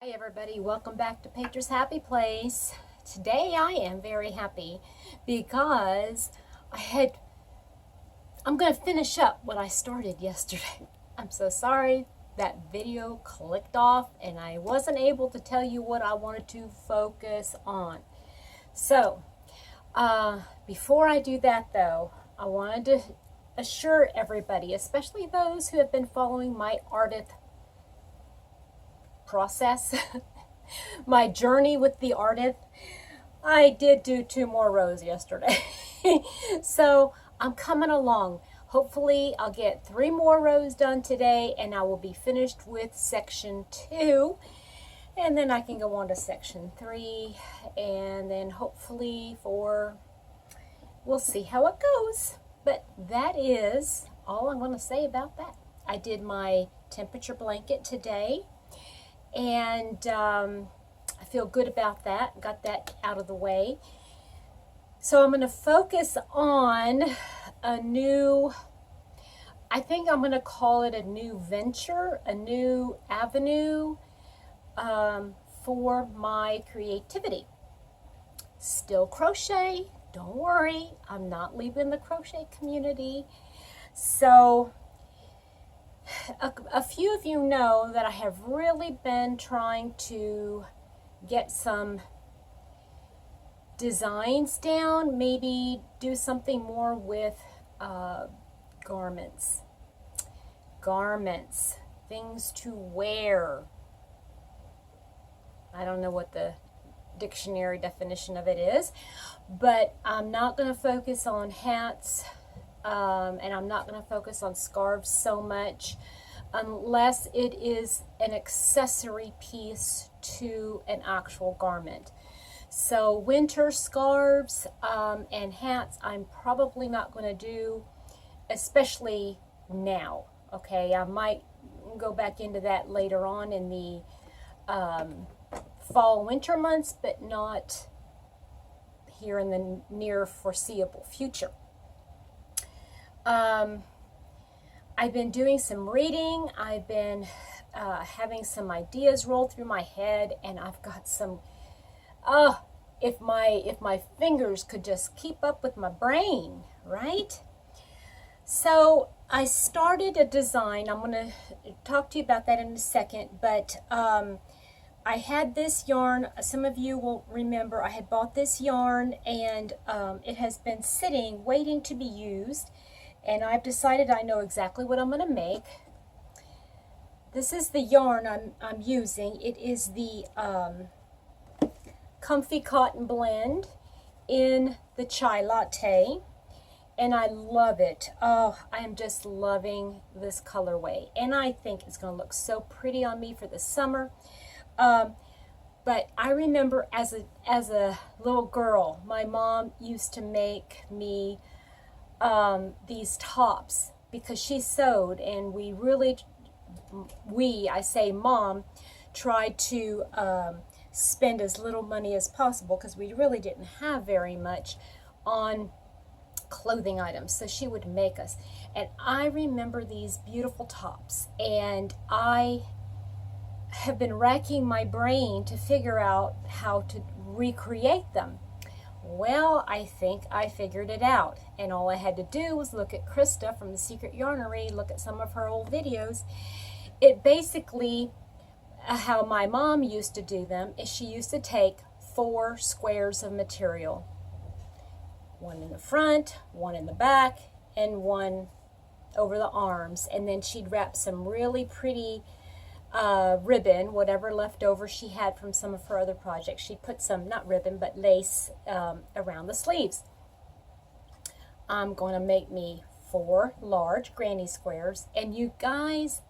Hi everybody, welcome back to Painter's Happy Place. Today I am very happy because I'm going to finish up what I started yesterday. I'm so sorry that video clicked off and I wasn't able to tell you what I wanted to focus on. So, before I do that though, I wanted to assure everybody, especially those who have been following my Ardath process, my journey with the Ardath. I did do 2 more rows yesterday. So I'm coming along. Hopefully I'll get 3 more rows done today and I will be finished with section 2. And then I can go on to section 3 and then hopefully 4. We'll see how it goes. But that is all I'm going to say about that. I did my temperature blanket today. And I feel good about that. Got that out of the way. So I'm going to focus on a new, I think I'm going to call it a new venture, a new avenue for my creativity. Still crochet. Don't worry. I'm not leaving the crochet community. So a few of you know that I have really been trying to get some designs down, maybe do something more with garments, things to wear. I don't know what the dictionary definition of it is, but I'm not going to focus on hats. And I'm not going to focus on scarves so much unless it is an accessory piece to an actual garment. So winter scarves and hats I'm probably not going to do, especially now. Okay, I might go back into that later on in the fall winter months, but not here in the near foreseeable future. I've been doing some reading. I've been having some ideas roll through my head, and I've got some. If my fingers could just keep up with my brain, right? So I started a design. I'm going to talk to you about that in a second, but I had this yarn. Some of you will remember I had bought this yarn, and it has been sitting, waiting to be used. And I've decided I know exactly what I'm going to make. This is the yarn I'm using. It is the Comfy Cotton Blend in the Chai Latte. And I love it. Oh, I am just loving this colorway. And I think it's going to look so pretty on me for the summer. But I remember as a little girl, my mom used to make me these tops because she sewed, and I say mom, tried to spend as little money as possible because we really didn't have very much on clothing items. So she would make us, and I remember these beautiful tops, and I have been racking my brain to figure out how to recreate them. Well, I think I figured it out, and all I had to do was look at Krista from the Secret Yarnery, look at some of her old videos. It basically, how my mom used to do them, is she used to take 4 squares of material, one in the front, one in the back, and one over the arms, and then she'd wrap some really pretty ribbon, whatever leftover she had from some of her other projects. She put some, not ribbon, but lace around the sleeves. I'm going to make me 4 large granny squares. And you guys,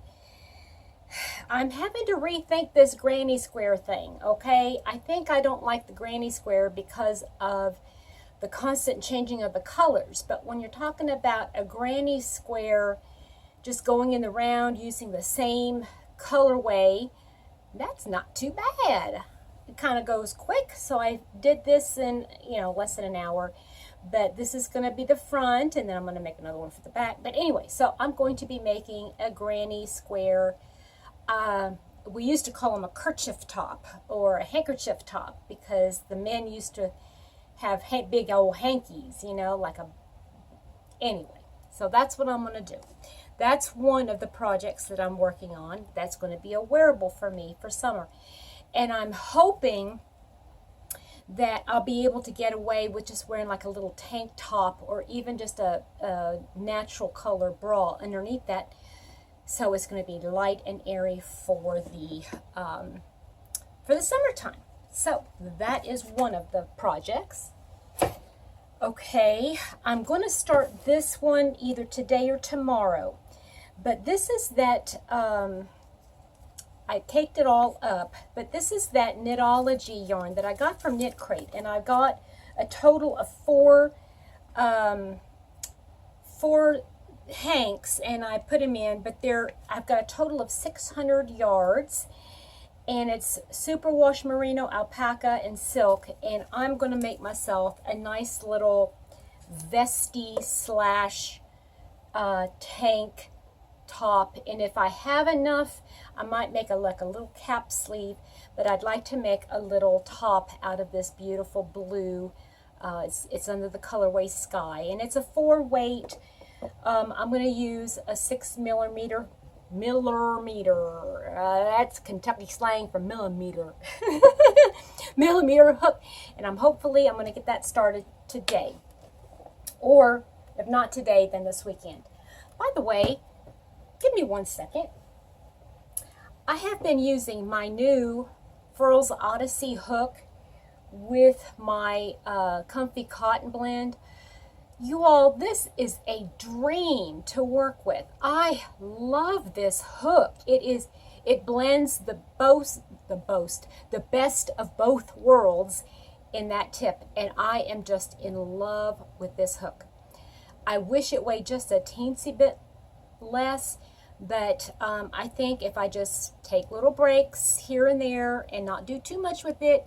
I'm having to rethink this granny square thing, okay? I think I don't like the granny square because of the constant changing of the colors. But when you're talking about a granny square just going in the round using the same colorway, that's not too bad. It kind of goes quick, so I did this in less than an hour. But this is going to be the front, and then I'm going to make another one for the back. But anyway, so I'm going to be making a granny square we used to call them a kerchief top or a handkerchief top, because the men used to have big old hankies, you know, like a, anyway. So that's what I'm going to do. That's one of the projects that I'm working on. That's going to be a wearable for me for summer. And I'm hoping that I'll be able to get away with just wearing like a little tank top, or even just a natural color bra underneath that. So it's going to be light and airy for the summertime. So that is one of the projects. Okay, I'm going to start this one either today or tomorrow. But this is that, I caked it all up, but this is that Knitology yarn that I got from Knit Crate. And I got a total of four hanks, and I put them in, but I've got a total of 600 yards, and it's superwash merino, alpaca, and silk. And I'm going to make myself a nice little vesty slash tank top. And if I have enough, I might make a little cap sleeve, but I'd like to make a little top out of this beautiful blue. It's under the colorway Sky, and it's a 4-weight. I'm going to use a 6 millimeter. That's Kentucky slang for millimeter. Millimeter hook, and I'm going to get that started today, or if not today, then this weekend. By the way, give me 1 second. I have been using my new Furls Odyssey hook with my Comfy Cotton Blend. You all, this is a dream to work with. I love this hook. It blends the best of both worlds in that tip, and I am just in love with this hook. I wish it weighed just a teensy bit less, but I think if I just take little breaks here and there and not do too much with it,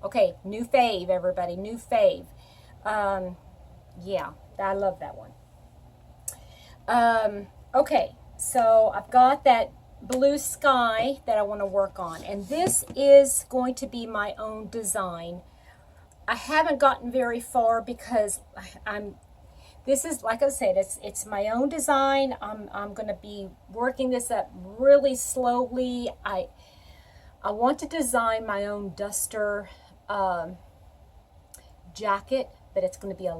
okay, new fave, everybody, new fave. Yeah, I love that one. Okay, so I've got that blue sky that I want to work on, and this is going to be my own design. I haven't gotten very far because this is, like I said, it's my own design. I'm going to be working this up really slowly. I want to design my own duster jacket, but it's going to be a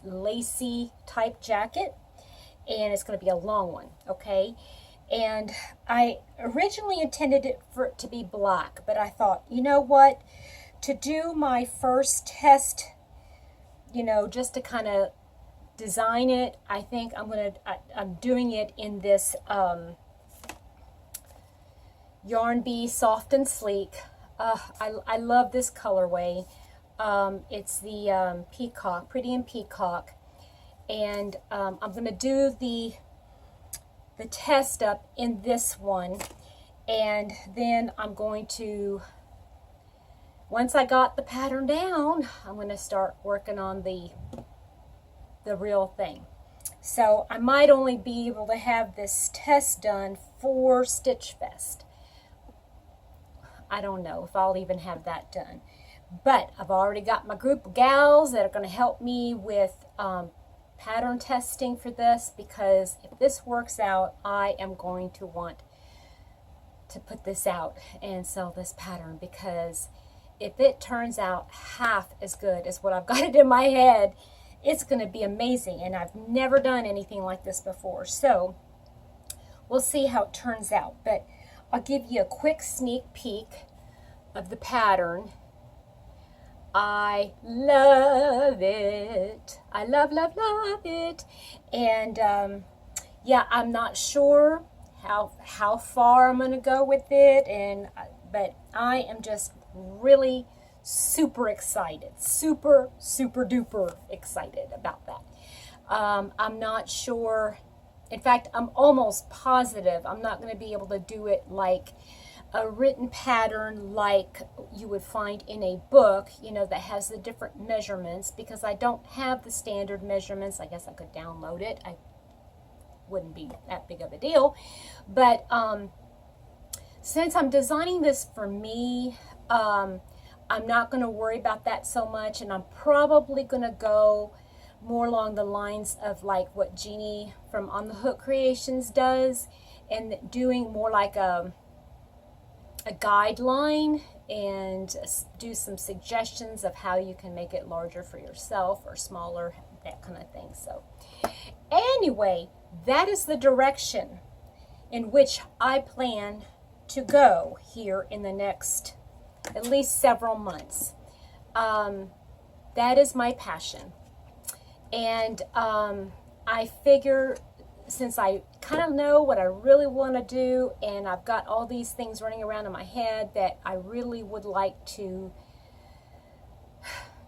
lacy type jacket, and it's going to be a long one, okay? And I originally intended it for it to be black, but I thought, you know what, to do my first test, you know, just to kind of design it, I think I'm doing it in this Yarn Bee Soft and Sleek. I love this colorway. It's the Peacock, Pretty and Peacock, and I'm going to do the test up in this one, and then I'm going to, once I got the pattern down, I'm going to start working on the real thing. So I might only be able to have this test done for Stitch Fest. I don't know if I'll even have that done. But I've already got my group of gals that are going to help me with pattern testing for this, because if this works out, I am going to want to put this out and sell this pattern, because if it turns out half as good as what I've got it in my head, it's going to be amazing, and I've never done anything like this before. So we'll see how it turns out, but I'll give you a quick sneak peek of the pattern. I love it. I love it. And yeah, I'm not sure how far I'm going to go with it, but I am just really super excited, super duper excited about that. I'm not sure. In fact, I'm almost positive I'm not going to be able to do it like a written pattern like you would find in a book, you know, that has the different measurements, because I don't have the standard measurements. I guess I could download it. wouldn't be that big of a deal. But since I'm designing this for me, I'm not going to worry about that so much, and I'm probably going to go more along the lines of like what Jeannie from On the Hook Creations does, and doing more like a guideline and do some suggestions of how you can make it larger for yourself or smaller, that kind of thing. So anyway, that is the direction in which I plan to go here in the next at least several months. That is my passion. And I figure, since I kind of know what I really want to do, and I've got all these things running around in my head that I really would like to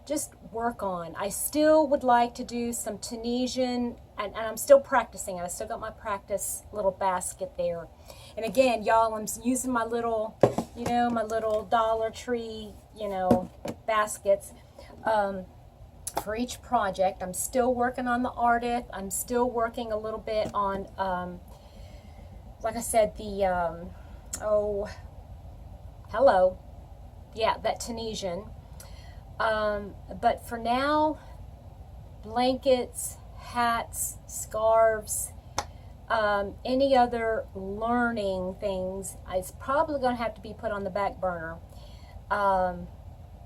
just work on. I still would like to do some Tunisian, and I'm still practicing. I still got my practice little basket there. And again, y'all, I'm using my little, you know, my little Dollar Tree, you know, baskets for each project. I'm still working on the Ardath. I'm still working a little bit on, like I said, the, that Tunisian. But for now, blankets, hats, scarves, any other learning things, it's probably going to have to be put on the back burner,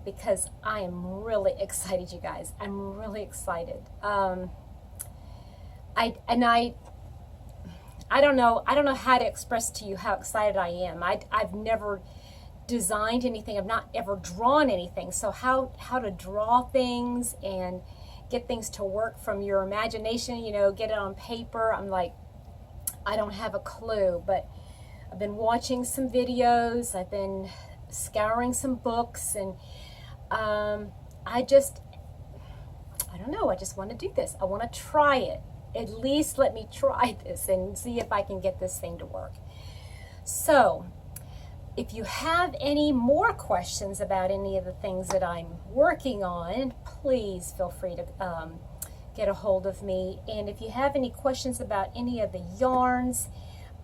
because I am really excited, you guys. I'm really excited. I don't know how to express to you how excited I am. I've never designed anything. I've not ever drawn anything. So how to draw things and get things to work from your imagination, you know, get it on paper. I'm like, I don't have a clue, but I've been watching some videos. I've been scouring some books, and I don't know. I just want to do this. I want to try it. At least let me try this and see if I can get this thing to work. So if you have any more questions about any of the things that I'm working on, please feel free to get a hold of me. And if you have any questions about any of the yarns,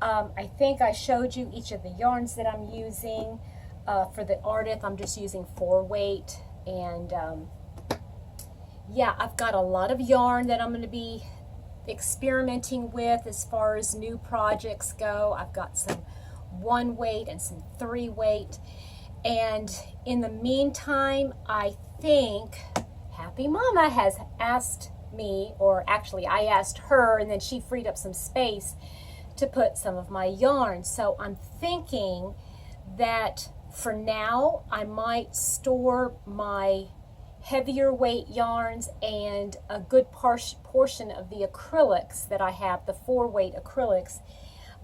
I think I showed you each of the yarns that I'm using. For the Ardath, I'm just using 4-weight. And yeah, I've got a lot of yarn that I'm going to be experimenting with as far as new projects go. I've got some 1-weight and some 3-weight. And in the meantime, I think Happy Mama has asked me, or actually I asked her, and then she freed up some space to put some of my yarn. So I'm thinking that for now I might store my heavier weight yarns and a good portion of the acrylics that I have, the 4-weight acrylics.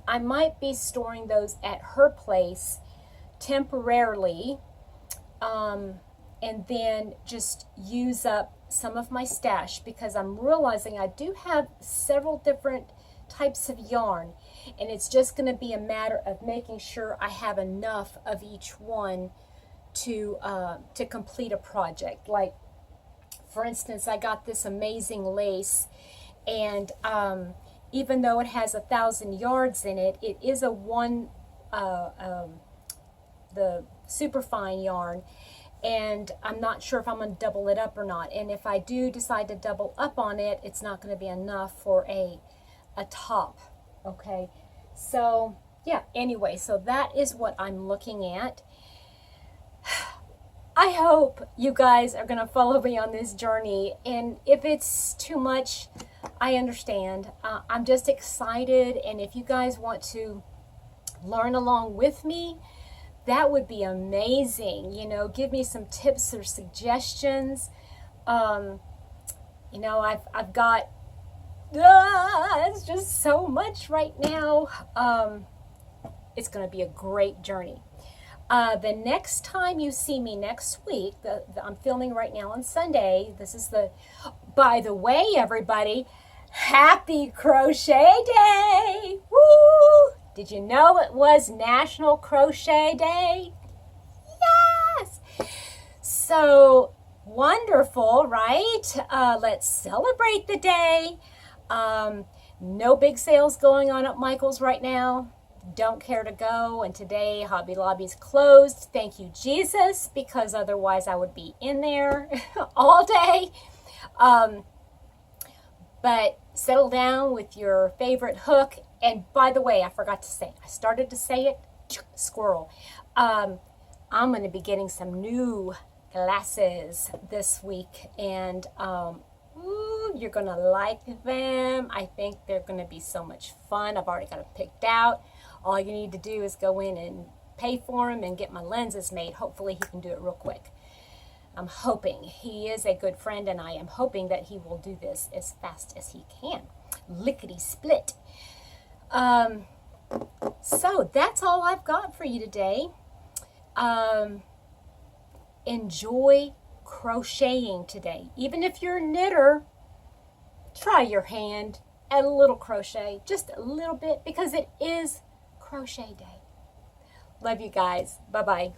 I might be storing those at her place temporarily, and then just use up some of my stash, because I'm realizing I do have several different types of yarn, and it's just going to be a matter of making sure I have enough of each one to complete a project. Like, for instance, I got this amazing lace, and even though it has 1,000 yards in it, it is the superfine yarn, and I'm not sure if I'm going to double it up or not. And if I do decide to double up on it, it's not going to be enough for a top. Okay, so yeah, anyway, so that is what I'm looking at. I hope you guys are going to follow me on this journey, and if it's too much, I understand. I'm just excited, and if you guys want to learn along with me, that would be amazing. You know, give me some tips or suggestions. You know, I've got it's just so much right now. It's going to be a great journey. The next time you see me next week, I'm filming right now on Sunday. This is by the way, everybody, happy Crochet Day! Woo! Did you know it was National Crochet Day? Yes! So wonderful, right? Let's celebrate the day. No big sales going on at Michael's right now. Don't care to go. And today Hobby Lobby's closed. Thank you, Jesus, because otherwise I would be in there all day. But settle down with your favorite hook. And by the way, I forgot to say, I started to say it, squirrel. I'm going to be getting some new glasses this week, and ooh, you're going to like them. I think they're going to be so much fun. I've already got them picked out. All you need to do is go in and pay for them and get my lenses made. Hopefully he can do it real quick. I'm hoping. He is a good friend, and I am hoping that he will do this as fast as he can. Lickety split. So that's all I've got for you today. Enjoy crocheting today. Even if you're a knitter, try your hand at a little crochet, just a little bit, because it is crochet day. Love you guys. Bye-bye.